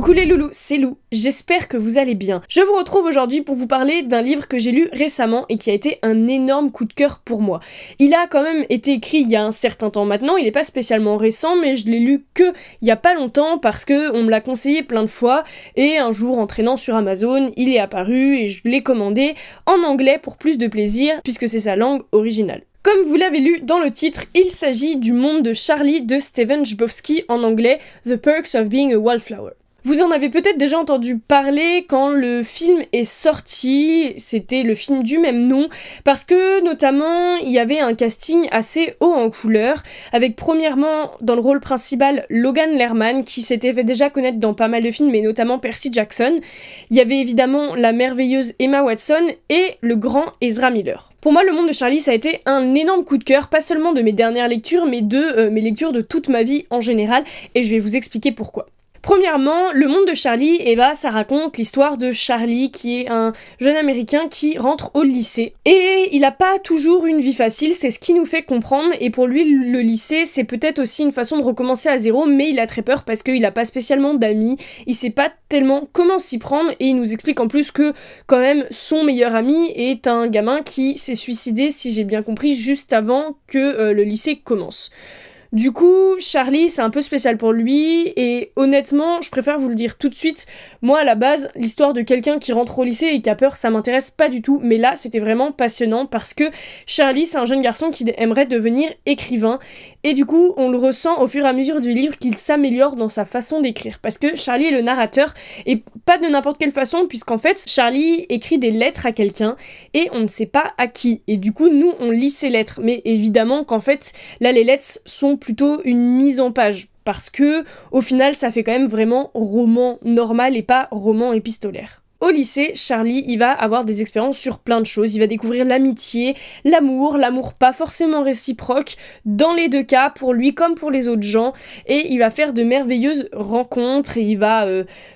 Coucou les loulous, c'est Lou, j'espère que vous allez bien. Je vous retrouve aujourd'hui pour vous parler d'un livre que j'ai lu récemment et qui a été un énorme coup de cœur pour moi. Il a quand même été écrit il y a un certain temps maintenant, il n'est pas spécialement récent, mais je l'ai lu que il y a pas longtemps parce que on me l'a conseillé plein de fois et un jour en traînant sur Amazon, il est apparu et je l'ai commandé en anglais pour plus de plaisir puisque c'est sa langue originale. Comme vous l'avez lu dans le titre, il s'agit du Monde de Charlie de Stephen Chbosky en anglais, The Perks of Being a Wallflower. Vous en avez peut-être déjà entendu parler quand le film est sorti, c'était le film du même nom, parce que notamment il y avait un casting assez haut en couleur, avec premièrement dans le rôle principal Logan Lerman, qui s'était fait déjà connaître dans pas mal de films, mais notamment Percy Jackson. Il y avait évidemment la merveilleuse Emma Watson et le grand Ezra Miller. Pour moi, Le Monde de Charlie, ça a été un énorme coup de cœur, pas seulement de mes dernières lectures, mais de mes lectures de toute ma vie en général, et je vais vous expliquer pourquoi. Premièrement, Le Monde de Charlie, ça raconte l'histoire de Charlie qui est un jeune américain qui rentre au lycée. Et il a pas toujours une vie facile, c'est ce qui nous fait comprendre, et pour lui le lycée c'est peut-être aussi une façon de recommencer à zéro, mais il a très peur parce qu'il a pas spécialement d'amis, il sait pas tellement comment s'y prendre, et il nous explique en plus que quand même son meilleur ami est un gamin qui s'est suicidé, si j'ai bien compris, juste avant que le lycée commence. Du coup, Charlie, c'est un peu spécial pour lui, et honnêtement, je préfère vous le dire tout de suite, moi à la base, l'histoire de quelqu'un qui rentre au lycée et qui a peur, ça m'intéresse pas du tout, mais là, c'était vraiment passionnant, parce que Charlie, c'est un jeune garçon qui aimerait devenir écrivain, et du coup, on le ressent au fur et à mesure du livre qu'il s'améliore dans sa façon d'écrire, parce que Charlie est le narrateur, et pas de n'importe quelle façon, puisqu'en fait, Charlie écrit des lettres à quelqu'un, et on ne sait pas à qui, et du coup, nous, on lit ces lettres, mais évidemment qu'en fait, là, les lettres sont plutôt une mise en page, parce que au final ça fait quand même vraiment roman normal et pas roman épistolaire. Au lycée, Charlie, il va avoir des expériences sur plein de choses, il va découvrir l'amitié, l'amour pas forcément réciproque, dans les deux cas, pour lui comme pour les autres gens, et il va faire de merveilleuses rencontres, et il va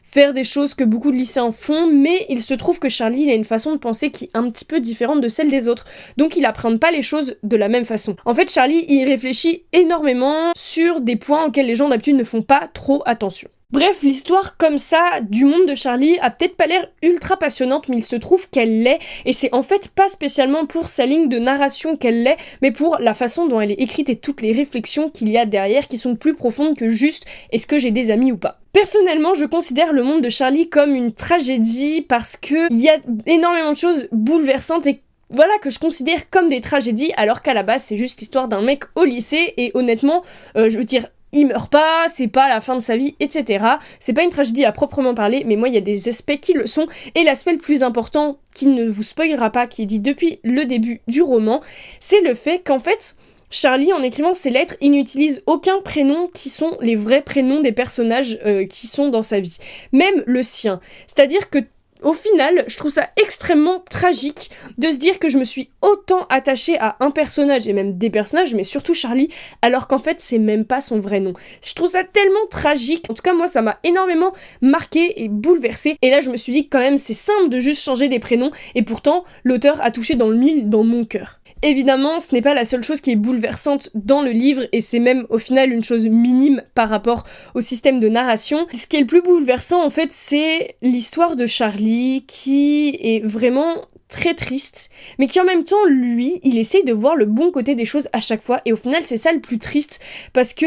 faire des choses que beaucoup de lycéens font, mais il se trouve que Charlie, il a une façon de penser qui est un petit peu différente de celle des autres, donc il apprend pas les choses de la même façon. En fait, Charlie, il réfléchit énormément sur des points auxquels les gens d'habitude ne font pas trop attention. Bref, l'histoire comme ça du Monde de Charlie a peut-être pas l'air ultra passionnante, mais il se trouve qu'elle l'est, et c'est en fait pas spécialement pour sa ligne de narration qu'elle l'est, mais pour la façon dont elle est écrite et toutes les réflexions qu'il y a derrière qui sont plus profondes que juste est-ce que j'ai des amis ou pas. Personnellement, je considère Le Monde de Charlie comme une tragédie parce que il y a énormément de choses bouleversantes et voilà, que je considère comme des tragédies, alors qu'à la base c'est juste l'histoire d'un mec au lycée, et honnêtement, je veux dire, il meurt pas, c'est pas la fin de sa vie, etc. C'est pas une tragédie à proprement parler, mais moi il y a des aspects qui le sont, et l'aspect le plus important, qui ne vous spoilera pas, qui est dit depuis le début du roman, c'est le fait qu'en fait, Charlie, en écrivant ses lettres, il n'utilise aucun prénom qui sont les vrais prénoms des personnages qui sont dans sa vie. Même le sien. C'est-à-dire que au final, je trouve ça extrêmement tragique de se dire que je me suis autant attachée à un personnage, et même des personnages, mais surtout Charlie, alors qu'en fait, c'est même pas son vrai nom. Je trouve ça tellement tragique. En tout cas, moi, ça m'a énormément marquée et bouleversée. Et là, je me suis dit que quand même, c'est simple de juste changer des prénoms, et pourtant, l'auteur a touché dans le mille, dans mon cœur. Évidemment, ce n'est pas la seule chose qui est bouleversante dans le livre, et c'est même au final une chose minime par rapport au système de narration. Ce qui est le plus bouleversant en fait, c'est l'histoire de Charlie qui est vraiment très triste, mais qui en même temps, lui, il essaye de voir le bon côté des choses à chaque fois, et au final c'est ça le plus triste, parce que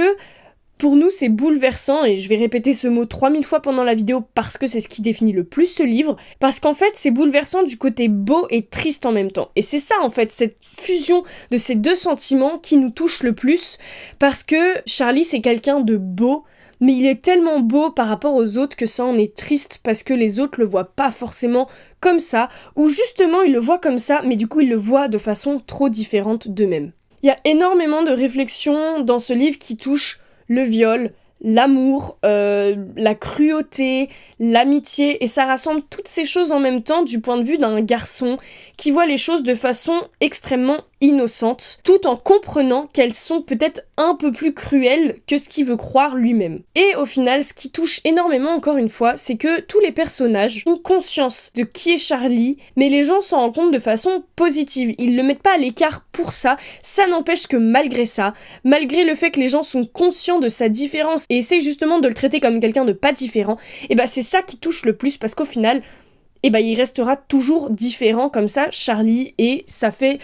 pour nous, c'est bouleversant, et je vais répéter ce mot 3000 fois pendant la vidéo parce que c'est ce qui définit le plus ce livre, parce qu'en fait, c'est bouleversant du côté beau et triste en même temps. Et c'est ça, en fait, cette fusion de ces deux sentiments qui nous touche le plus, parce que Charlie, c'est quelqu'un de beau, mais il est tellement beau par rapport aux autres que ça en est triste parce que les autres le voient pas forcément comme ça, ou justement, ils le voient comme ça, mais du coup, ils le voient de façon trop différente d'eux-mêmes. Il y a énormément de réflexions dans ce livre qui touchent le viol, l'amour, la cruauté, l'amitié, et ça rassemble toutes ces choses en même temps du point de vue d'un garçon qui voit les choses de façon extrêmement innocentes, tout en comprenant qu'elles sont peut-être un peu plus cruelles que ce qu'il veut croire lui-même. Et au final, ce qui touche énormément encore une fois, c'est que tous les personnages ont conscience de qui est Charlie, mais les gens s'en rendent compte de façon positive. Ils le mettent pas à l'écart pour ça. Ça n'empêche que malgré ça, malgré le fait que les gens sont conscients de sa différence et essaient justement de le traiter comme quelqu'un de pas différent, et bah c'est ça qui touche le plus parce qu'au final, et bah il restera toujours différent comme ça, Charlie, et ça fait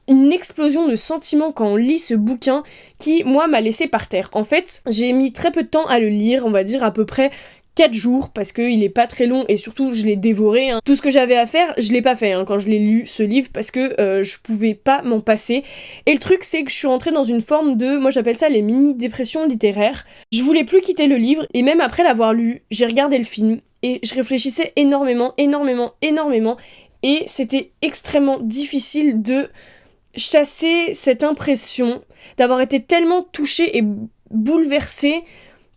une explosion de sentiments quand on lit ce bouquin qui, moi, m'a laissé par terre. En fait, j'ai mis très peu de temps à le lire, on va dire à peu près 4 jours, parce qu'il est pas très long, et surtout, je l'ai dévoré. Tout ce que j'avais à faire, je l'ai pas fait quand je l'ai lu, ce livre, parce que je pouvais pas m'en passer. Et le truc, c'est que je suis rentrée dans une forme de, moi j'appelle ça les mini-dépressions littéraires. Je voulais plus quitter le livre, et même après l'avoir lu, j'ai regardé le film, et je réfléchissais énormément, et c'était extrêmement difficile de chasser cette impression d'avoir été tellement touchée et bouleversée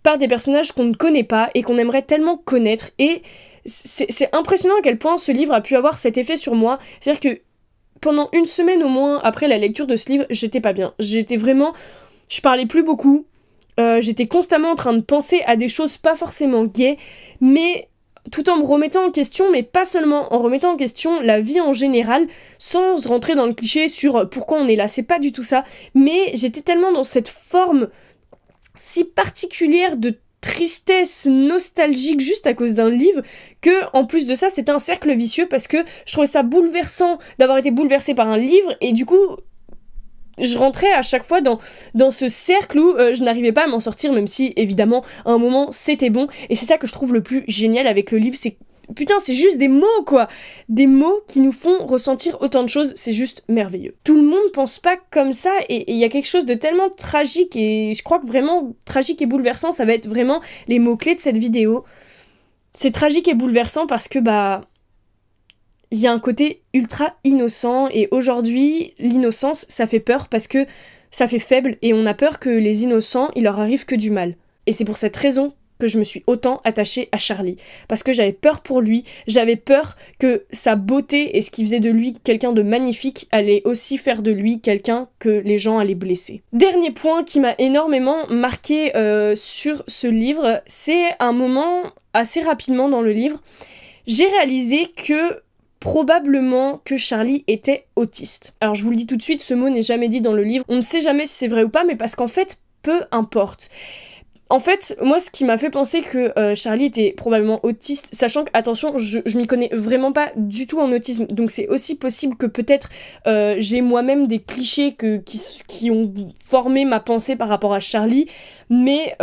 par des personnages qu'on ne connaît pas et qu'on aimerait tellement connaître. Et c'est impressionnant à quel point ce livre a pu avoir cet effet sur moi. C'est-à-dire que pendant une semaine au moins après la lecture de ce livre, j'étais pas bien. J'étais vraiment... Je parlais plus beaucoup. J'étais constamment en train de penser à des choses pas forcément gaies, mais tout en me remettant en question, mais pas seulement, en remettant en question la vie en général, sans rentrer dans le cliché sur pourquoi on est là, c'est pas du tout ça, mais j'étais tellement dans cette forme si particulière de tristesse nostalgique juste à cause d'un livre que, en plus de ça, c'était un cercle vicieux parce que je trouvais ça bouleversant d'avoir été bouleversée par un livre, et du coup je rentrais à chaque fois dans ce cercle où je n'arrivais pas à m'en sortir, même si, évidemment, à un moment, c'était bon. Et c'est ça que je trouve le plus génial avec le livre, c'est... Putain, c'est juste des mots, quoi. Des mots qui nous font ressentir autant de choses, c'est juste merveilleux. Tout le monde pense pas comme ça, et il y a quelque chose de tellement tragique, et je crois que vraiment, tragique et bouleversant, ça va être vraiment les mots-clés de cette vidéo. C'est tragique et bouleversant parce que, il y a un côté ultra innocent, et aujourd'hui, l'innocence, ça fait peur parce que ça fait faible, et on a peur que les innocents, il leur arrive que du mal. Et c'est pour cette raison que je me suis autant attachée à Charlie. Parce que j'avais peur pour lui, j'avais peur que sa beauté et ce qui faisait de lui quelqu'un de magnifique allait aussi faire de lui quelqu'un que les gens allaient blesser. Dernier point qui m'a énormément marqué sur ce livre, c'est un moment assez rapidement dans le livre, j'ai réalisé que probablement que Charlie était autiste. Alors je vous le dis tout de suite, ce mot n'est jamais dit dans le livre, on ne sait jamais si c'est vrai ou pas, mais parce qu'en fait, peu importe. En fait, moi, ce qui m'a fait penser que Charlie était probablement autiste, sachant que, attention, je m'y connais vraiment pas du tout en autisme, donc c'est aussi possible que peut-être j'ai moi-même des clichés qui ont formé ma pensée par rapport à Charlie, mais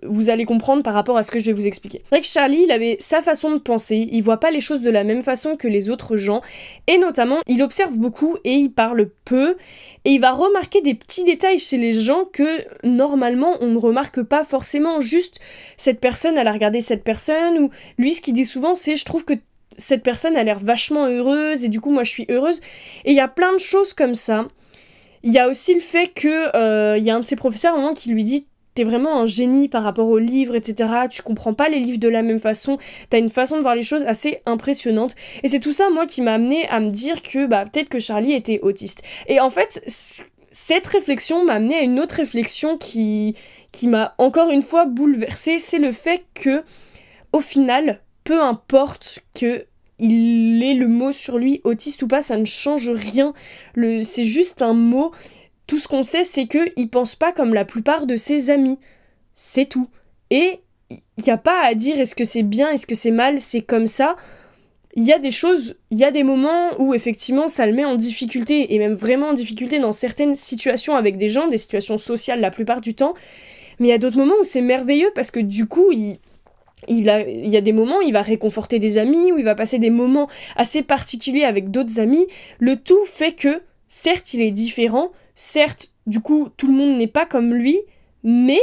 vous allez comprendre par rapport à ce que je vais vous expliquer. C'est vrai que Charlie, il avait sa façon de penser, il voit pas les choses de la même façon que les autres gens, et notamment, il observe beaucoup et il parle peu, et il va remarquer des petits détails chez les gens que, normalement, on ne remarque pas forcément. Juste, cette personne, elle a regardé cette personne, ou lui, ce qu'il dit souvent, c'est « je trouve que cette personne a l'air vachement heureuse, et du coup, moi, je suis heureuse ». Et il y a plein de choses comme ça. Il y a aussi le fait que il y a un de ses professeurs, à un moment, qui lui dit « t'es vraiment un génie par rapport aux livres, etc. Tu comprends pas les livres de la même façon, t'as une façon de voir les choses assez impressionnante. » Et c'est tout ça, moi, qui m'a amené à me dire que peut-être que Charlie était autiste. Et en fait, cette réflexion m'a amené à une autre réflexion qui m'a encore une fois bouleversée, c'est le fait que, au final, peu importe que il ait le mot sur lui, autiste ou pas, ça ne change rien. C'est juste un mot. Tout ce qu'on sait, c'est qu'il pense pas comme la plupart de ses amis. C'est tout. Et il n'y a pas à dire est-ce que c'est bien, est-ce que c'est mal, c'est comme ça. Il y a des choses, il y a des moments où effectivement ça le met en difficulté, et même vraiment en difficulté dans certaines situations avec des gens, des situations sociales la plupart du temps. Mais il y a d'autres moments où c'est merveilleux parce que du coup, il y a des moments où il va réconforter des amis, où il va passer des moments assez particuliers avec d'autres amis. Le tout fait que, certes, il est différent, certes, du coup, tout le monde n'est pas comme lui, mais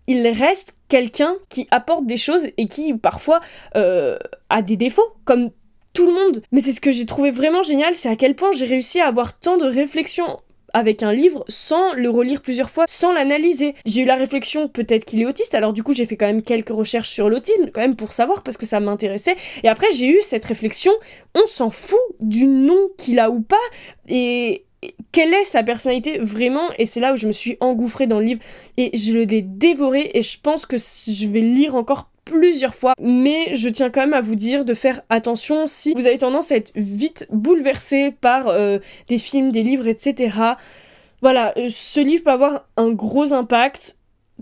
il reste quelqu'un qui apporte des choses et qui, parfois, a des défauts, comme tout le monde. Mais c'est ce que j'ai trouvé vraiment génial, c'est à quel point j'ai réussi à avoir tant de réflexions avec un livre sans le relire plusieurs fois, sans l'analyser. J'ai eu la réflexion, peut-être qu'il est autiste, alors du coup j'ai fait quand même quelques recherches sur l'autisme, quand même pour savoir, parce que ça m'intéressait, et après j'ai eu cette réflexion, on s'en fout du nom qu'il a ou pas, et quelle est sa personnalité vraiment, et c'est là où je me suis engouffrée dans le livre et je l'ai dévoré et je pense que je vais le lire encore plusieurs fois, mais je tiens quand même à vous dire de faire attention si vous avez tendance à être vite bouleversé par des films, des livres, etc. Voilà, ce livre peut avoir un gros impact.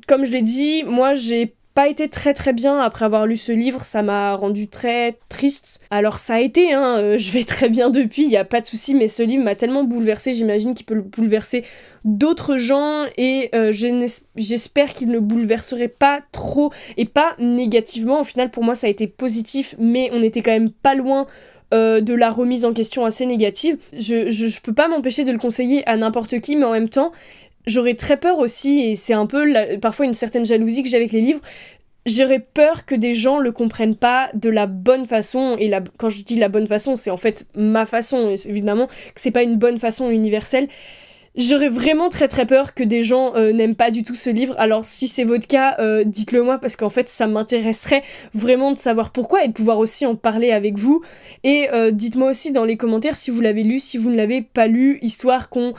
Comme je l'ai dit, moi j'ai pas été très très bien après avoir lu ce livre, ça m'a rendu très triste. Alors ça a été, je vais très bien depuis, y a pas de souci, mais ce livre m'a tellement bouleversée, j'imagine qu'il peut bouleverser d'autres gens et j'espère qu'il ne bouleverserait pas trop et pas négativement. Au final, pour moi, ça a été positif, mais on était quand même pas loin de la remise en question assez négative. Je peux pas m'empêcher de le conseiller à n'importe qui, mais en même temps, j'aurais très peur aussi, et c'est un peu parfois une certaine jalousie que j'ai avec les livres, j'aurais peur que des gens le comprennent pas de la bonne façon, et quand je dis la bonne façon, c'est en fait ma façon, et évidemment que c'est pas une bonne façon universelle. J'aurais vraiment très très peur que des gens n'aiment pas du tout ce livre. Alors si c'est votre cas, dites-le moi parce qu'en fait ça m'intéresserait vraiment de savoir pourquoi et de pouvoir aussi en parler avec vous. Et dites-moi aussi dans les commentaires si vous l'avez lu, si vous ne l'avez pas lu, histoire qu'on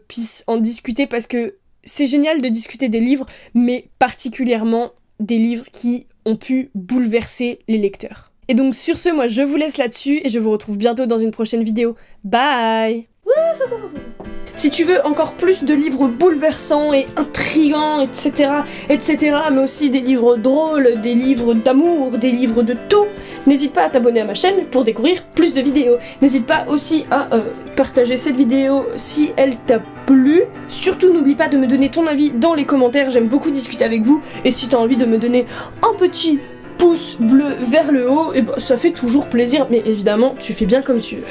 puisse en discuter parce que c'est génial de discuter des livres, mais particulièrement des livres qui ont pu bouleverser les lecteurs. Et donc sur ce, moi je vous laisse là-dessus et je vous retrouve bientôt dans une prochaine vidéo. Bye! Si tu veux encore plus de livres bouleversants et intrigants, etc., mais aussi des livres drôles, des livres d'amour, des livres de tout, n'hésite pas à t'abonner à ma chaîne pour découvrir plus de vidéos. N'hésite pas aussi à partager cette vidéo si elle t'a plu. Surtout n'oublie pas de me donner ton avis dans les commentaires, j'aime beaucoup discuter avec vous. Et si t'as envie de me donner un petit pouce bleu vers le haut, et ça fait toujours plaisir, mais évidemment tu fais bien comme tu veux.